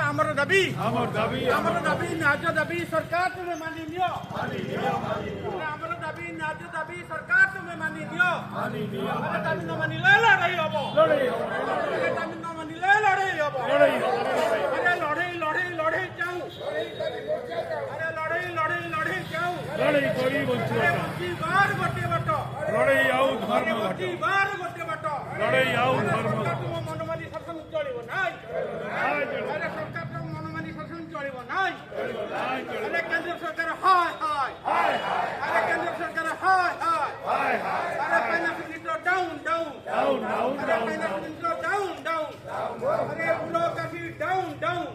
ଆମର ଦାବି ନ୍ୟାଯ୍ୟ ଦାବି ସରକାର ତୁମେ ମାନି ନିଅ। ଆମର ଦାବି ନ୍ୟାଯ୍ୟ ଦାବି ସରକାର ତୁମେ ମାନି ନିଅ। ଦାବି ନ ମାନିଲେ ଲଢ଼େଇ ହବ। ଦାବି ନ ମାନିଲେ ଲଢ଼େଇ ହବ। ଆରେ ଲଢ଼େଇ ଲଢ଼େଇ ଲଢ଼େଇ ଚାହୁଁ। ଆରେ ଲଢ଼େଇ ଲଢ଼େଇ ଲଢ଼େଇ ଚାହୁଁ। ବଞ୍ଚିବାର ଗୋଟିଏ ବାଟ। ଲଢ଼େଇ ଆଉ ଧର୍ମ ବଞ୍ଚିବାର ଗୋଟିଏ ବାଟ। ଲଢ଼େଇ ଆଉ ଧର୍ମ ତୁମ ମନମାନି ଶାସନ ଚଳିବ ନାହିଁ। ଆରେ ସରକାର ତୁମ ମନମାନି ଶାସନ ଚଳିବ ନାହିଁ। ଆରେ କେନ୍ଦ୍ର ସରକାର ହାୟ ହାୟ। ଆରେ କେନ୍ଦ୍ର ସରକାର ହାୟ ହାୟ। ଆରେ ଫାଇନାନ୍ସ ମିନିଷ୍ଟର ଡାଉନ୍ ଡାଉନ୍। ଆରେ ଫାଇନାନ୍ସ ମିନିଷ୍ଟର ଡାଉନ୍ ଡାଉନ୍। ଆରେ ବୁରୋକ୍ରାସି ଡାଉନ୍ ଡାଉନ୍।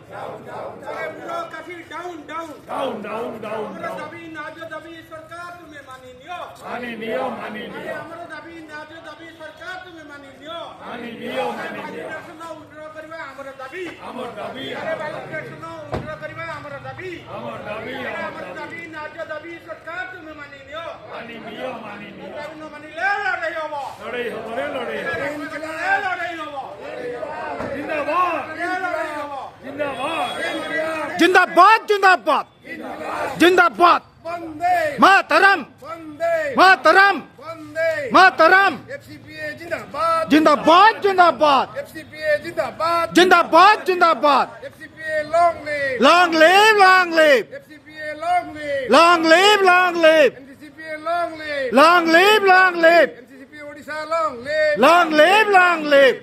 ଆରେ ବୁରୋକ୍ରାସି ଡାଉନ୍ ଡାଉନ୍। ଆମର ଦାବି ନ୍ୟାଯ୍ୟ ଦାବି ସରକାର ତୁମେ ମାନି ନିଅ। ଆମର ଦାବି ନ୍ୟାଯ୍ୟ ଦାବି ସରକାର ତୁମେ ମାନି ନିଅ। ଉଦ୍ର କରିବା ଆମର ଦାବି। ଆରେ ବାଲିକ୍ରେସନ ଉଦ୍ର କରିବା ଆମର ଦାବି। ଆମର ଦାବି ନ୍ୟାଯ୍ୟ ଦାବି ସରକାର ତୁମେ ମାନି ନିଅ। ଦାବି ନ ମାନିଲେ ଲଢ଼େଇ ହବ। ଲଢ଼େଇ ହବ। जिंदाबाद जिंदाबाद जिंदाबाद मातरम मातरम मातरम जिंदाबाद जिंदाबाद जिंदाबाद जिंदाबाद जिंदाबाद long live long live long live long live long live long live long live long live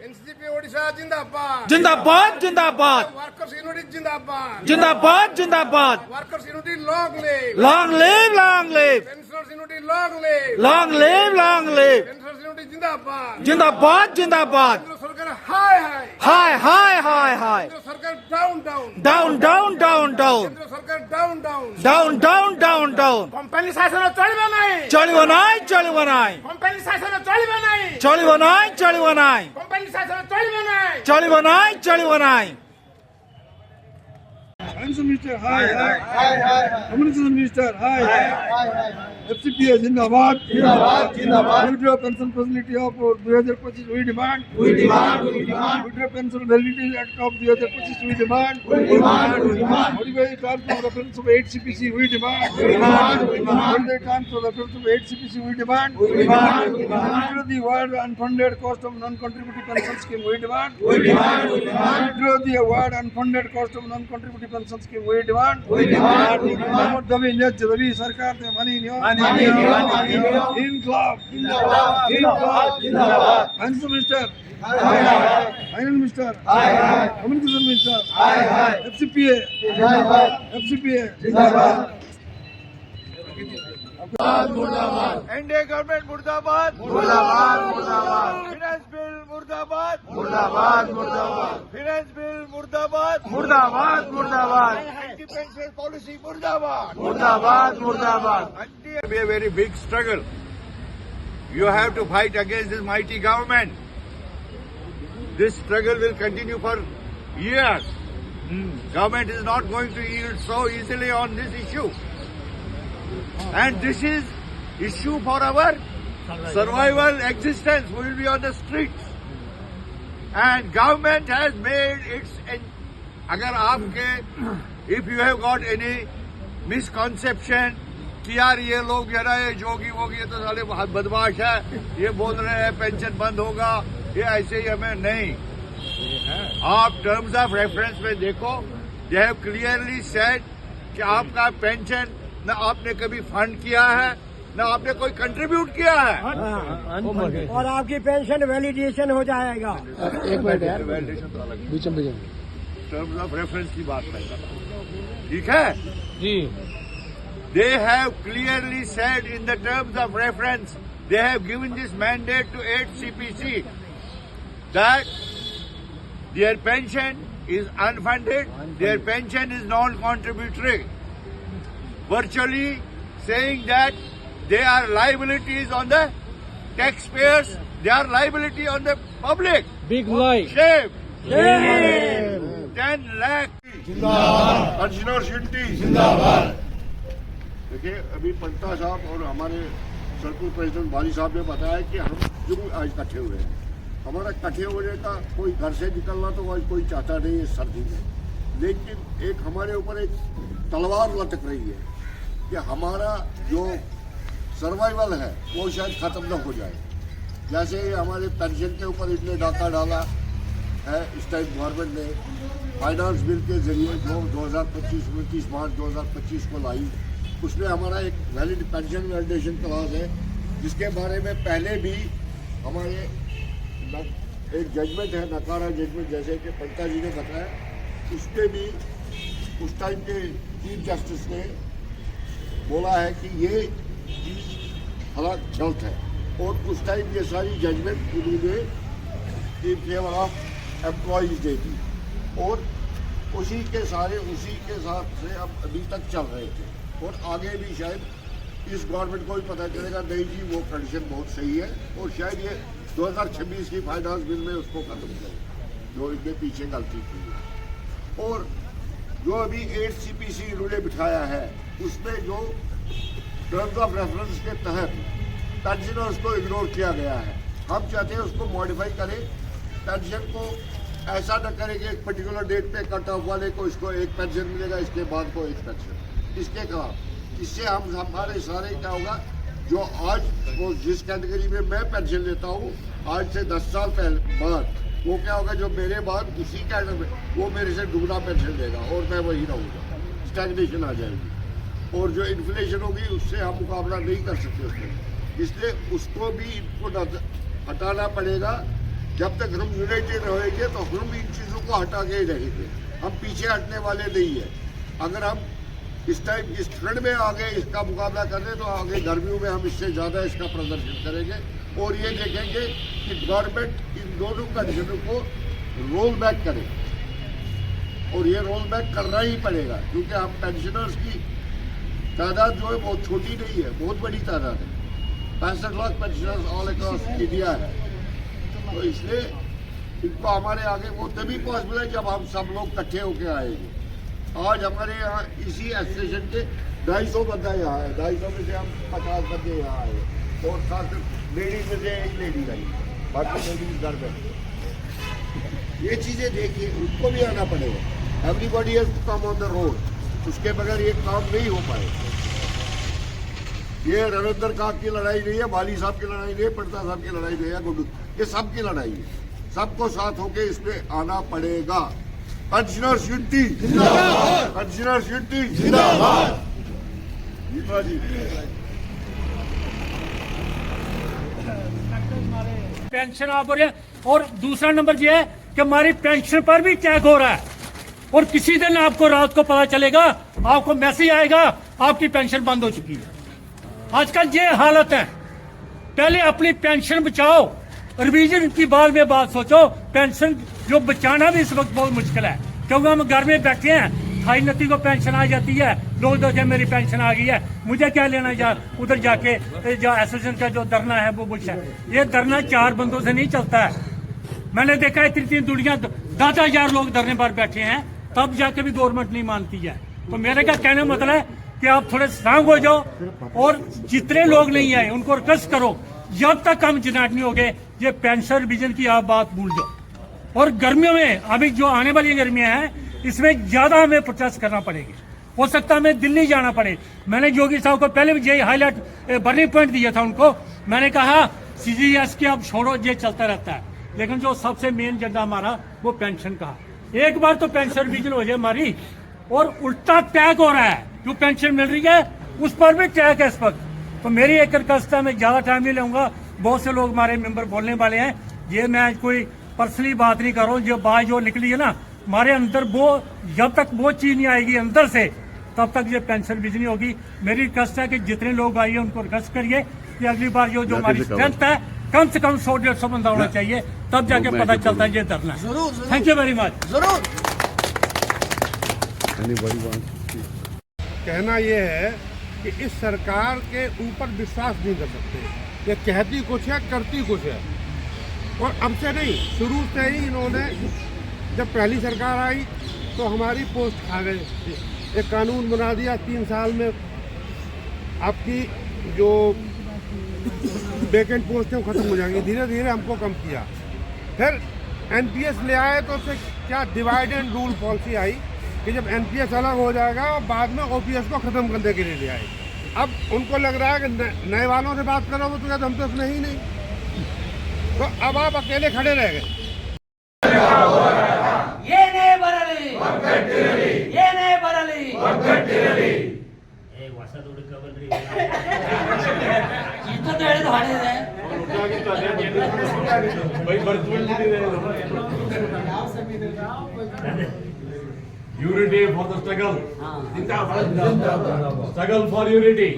जिंदाबाद जिंदाबाद वर्कर्स यूनिटी जिंदाबाद। जिंदाबाद जिंदाबाद workers unity long live. Long live long live pensioners unity long live. Long live long live pensioners unity जिंदाबाद। जिंदाबाद जिंदाबाद केंद्र सरकार हाय हाय। हाय हाय हाय हाय केंद्र सरकार down down. Down down down down केंद्र सरकार down down. Down down down down company शासन चलिबो नाही। चलिबो नाही चलिबो नाही कंपनी शासन चलिबो नाही। चलिबो नाही चलिबो नाही कंपनी शासन चलिबो नाही। चलिबो नाही चलिबो नाही Finance Minister, hi. Communication Minister, hi. FCPA, Zindabad. Withdraw pension facility of 2025, we demand. Withdraw pension validity act of 2025, we demand. Modify the terms of reference of 8 CPC, we demand. Modify the terms of reference of 8 CPC, we demand. Withdraw the award unfunded cost of non-contributing pension scheme, we demand. Withdraw the award unfunded cost of non-contributing pension scheme, we demand. Our dabi न्याज्य दाबी सरकार ने मानी neo. इनकलाब जिंदाबाद। Finance minister finance minister communication minister FCPA NDA government मुर्दाबाद। Finance bill मुर्दाबाद। Finance bill मुर्दाबाद। Anti pension policy मुर्दाबाद। Be a very big struggle You have to fight against this mighty government. This struggle will continue for years. Government is not going to yield so easily on this issue. And this is issue for our survival existence. We will be on the streets. And government has made its... अगर आपके... If you have got any misconception कि यार ये लोग जो ना ये जोगी वोगी ये तो साले बदमाश है, ये बोल रहे हैं पेंशन बंद होगा, ये ऐसे ही हमें नहीं. आप टर्म्स ऑफ रेफरेंस में देखो, दे हैव क्लियरली सेड कि आपका पेंशन न आपने कभी फंड किया है न आपने कोई कंट्रीब्यूट किया है और आपकी पेंशन वैलिडेशन हो जाएगा. एक मिनट यार, वैलिडेशन तो अलग बीच में टर्म्स ऑफ रेफरेंस की बात कर रहा हूं. ठीक है जी. They have clearly said in the terms of reference, they have given this mandate to 8 CPC that their pension is unfunded, their pension is non-contributory, virtually saying that they are liabilities on the taxpayers, they are liability on the public. Big lie. Shame. 10 lakh. Pensioners unity. देखिए, अभी पंता साहब और हमारे circle president बाली साहब ने बताया कि हम क्यों आज इकट्ठे हुए हैं. हमारा इकट्ठे होने का कोई घर से निकलना तो आज कोई चाहता नहीं है सर्दी में, लेकिन एक हमारे ऊपर एक तलवार लटक रही है कि हमारा जो सर्वाइवल है वो शायद खत्म न हो जाए. जैसे हमारे पेंशन के ऊपर इसने डाका डाला है इस टाइम गवर्नमेंट ने फाइनेंस बिल के जरिए जो 2025 मार्च 2025 को लाई, उसमें हमारा एक वैलिड पेंशन वैलिडेशन क्लॉज है जिसके बारे में पहले भी हमारे एक जजमेंट है, नकारा जजमेंट, जैसे कि पंता जी ने बताया. उसमें भी उस टाइम के चीफ जस्टिस ने बोला है कि ये चीज़ हालांकि गलत है और उस टाइम ये सारी जजमेंट उन्होंने इन फेवर ऑफ एम्प्लॉयज़ दे दी और उसी के साथ से हम अभी तक चल रहे थे और आगे भी शायद इस गवर्नमेंट को भी पता चलेगा नहीं जी वो कंडीशन बहुत सही है और शायद ये 2026 की फाइनेंस बिल में उसको खत्म करें जो इनके पीछे गलती की है. और जो अभी 8 CPC इन्होंने बिठाया है उसमें जो टर्म्स ऑफ रेफरेंस के तहत पेंशनर्स को इग्नोर किया गया है. हम चाहते हैं उसको मॉडिफाई करें, पेंशन को ऐसा न करें कि एक पर्टिकुलर डेट पे कट ऑफ वाले को इसको एक पेंशन मिलेगा, इसके बाद को एक पेंशन. इसके खिलाफ इससे हम हमारे सारे क्या होगा, जो आज वो जिस कैटेगरी में मैं पेंशन लेता हूँ आज से 10 साल पहले बाद वो क्या होगा, जो मेरे बाद उसी कैटेगरी में वो मेरे से दुगना पेंशन देगा और मैं वही रहूँगा. स्टैग्नेशन आ जाएगी और जो इन्फ्लेशन होगी उससे हम मुकाबला नहीं कर सकते उसमें, इसलिए उसको भी इनको हटाना पड़ेगा. जब तक हम यूनाइटेड रहेंगे तो हम इन चीज़ों को हटा के ही रहेंगे, हम पीछे हटने वाले नहीं है. अगर हम इस टाइम इस ठंड में आगे इसका मुकाबला करें तो आगे गर्मियों में हम इससे ज़्यादा इसका प्रदर्शन करेंगे और ये देखेंगे कि गवर्नमेंट इन दोनों कंडीशनों को रोल बैक करे और ये रोल बैक करना ही पड़ेगा क्योंकि हम पेंशनर्स की तादाद जो है बहुत छोटी नहीं है, बहुत बड़ी तादाद है. 65 lakh pensioners all across India है. तो इसलिए इनको हमारे आगे वो तभी पॉसिबल है जब हम सब लोग इकट्ठे होकर आएंगे. आज हमारे यहाँ इसी एसोसिएशन के 250 बंदा यहाँ है, 250 में से हम 50 बंदे यहाँ आए और साथ लेडीज में से एक लेडी आई, बाकी लेडीज घर में. ये चीज़ें देखिए उनको भी आना पड़ेगा. Everybody has to come on the road, उसके बगैर ये काम नहीं हो पाएगा. ये रविंद्र काक की लड़ाई नहीं है, बाली साहब की लड़ाई नहीं है, पंता साहब की लड़ाई नहीं है, गुड्डू, ये सबकी लड़ाई है. सबको साथ होके इस पे आना पड़ेगा. पेंशनर्स यूनिटी जिंदाबाद, पेंशनर्स यूनिटी जिंदाबाद. पेंशन आप बोले और दूसरा नंबर ये है कि हमारी पेंशन पर भी चेक हो रहा है और किसी दिन आपको रात को पता चलेगा, आपको मैसेज आएगा आपकी पेंशन बंद हो चुकी है. आजकल ये हालत है. पहले अपनी पेंशन बचाओ, रिवीजन की बाद में बात सोचो. पेंशन जो बचाना भी इस वक्त बहुत मुश्किल है क्योंकि हम घर में बैठे हैं. 28 को पेंशन आ जाती है, लोग देखते हैं मेरी पेंशन आ गई है, मुझे क्या लेना यार। उधर जाके जो एसोसिएशन का जो धरना है वो बुश है। ये धरना 4 बंदों से नहीं चलता है। मैंने देखा है इतनी दुनिया 10,000 लोग धरने पर बैठे हैं, तब जाके भी गवर्नमेंट नहीं मानती है। तो मेरे का कहने का मतलब है कि आप थोड़े स्ट्रांग हो जाओ और जितने लोग नहीं आए उनको रिक्वेस्ट करो, जब तक हम जुनाइट नहीं हो गए ये पेंशन रिवीजन की आप बात भूल जाओ। और गर्मियों में अभी जो आने वाली गर्मियां हैं इसमें ज्यादा हमें प्रोटेस्ट करना पड़ेगी। हो सकता है हमें दिल्ली जाना पड़े। मैंने योगी साहब को पहले भी यही हाईलाइट बर्निंग पॉइंट दिया था उनको। मैंने कहा CGS के अब छोड़ो, ये चलता रहता है, लेकिन जो सबसे मेन एजेंडा हमारा वो पेंशन का। एक बार तो पेंशन रिवीजन हो जाए हमारी, और उल्टा टैग हो रहा है, जो पेंशन मिल रही है उस पर भी टैग है इस वक्त। तो मेरी एक रिक्वेस्ट है, मैं ज्यादा टाइम नहीं लूंगा, बहुत से लोग हमारे मेंबर बोलने वाले हैं, ये मैं कोई पर्सनली बात नहीं कर रहा हूँ। जो बात जो निकली है ना हमारे अंदर, वो जब तक वो चीज नहीं आएगी अंदर से तब तक ये पेंशन रिवीजन नहीं होगी। मेरी रिक्वेस्ट है कि जितने लोग आइए उनको रिक्वेस्ट करिए कि अगली बार जो हमारी स्ट्रेंथ है कम से कम 100-150 बंदा होना चाहिए, तब जाके पता चलता है ये धरना। Thank you very much. कहना ये है कि इस सरकार के ऊपर विश्वास नहीं कर सकते। ये कहती कुछ है, करती कुछ है। और अब से नहीं, शुरू से ही इन्होंने, जब पहली सरकार आई तो हमारी पोस्ट खा गए, एक कानून बना दिया 3 साल में आपकी जो वैकेंट पोस्ट है वो खत्म हो जाएंगी। धीरे धीरे हमको कम किया। फिर NPS ले आए तो उससे क्या डिवाइड एंड रूल पॉलिसी आई कि जब NPS अलग हो जाएगा और बाद में OPS को ख़त्म करने के लिए ले आए। अब उनको लग रहा है कि नए वालों से बात करोगे तो कहते हम तो इसमें ही नहीं। तो अब आप अकेले खड़े रह गए। ಏನೇ ಬರಲಿ ಏನೇ ಬರಲಿ ಇಂಥದ್ದು ಹೇಳಿದ ಹಾಡಿದೆ Unity for the struggle. Struggle for unity.